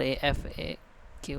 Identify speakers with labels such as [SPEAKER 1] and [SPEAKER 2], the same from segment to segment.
[SPEAKER 1] RAFAQ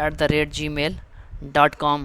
[SPEAKER 1] @gmail.com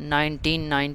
[SPEAKER 1] 19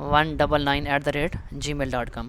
[SPEAKER 1] 199 @gmail.com۔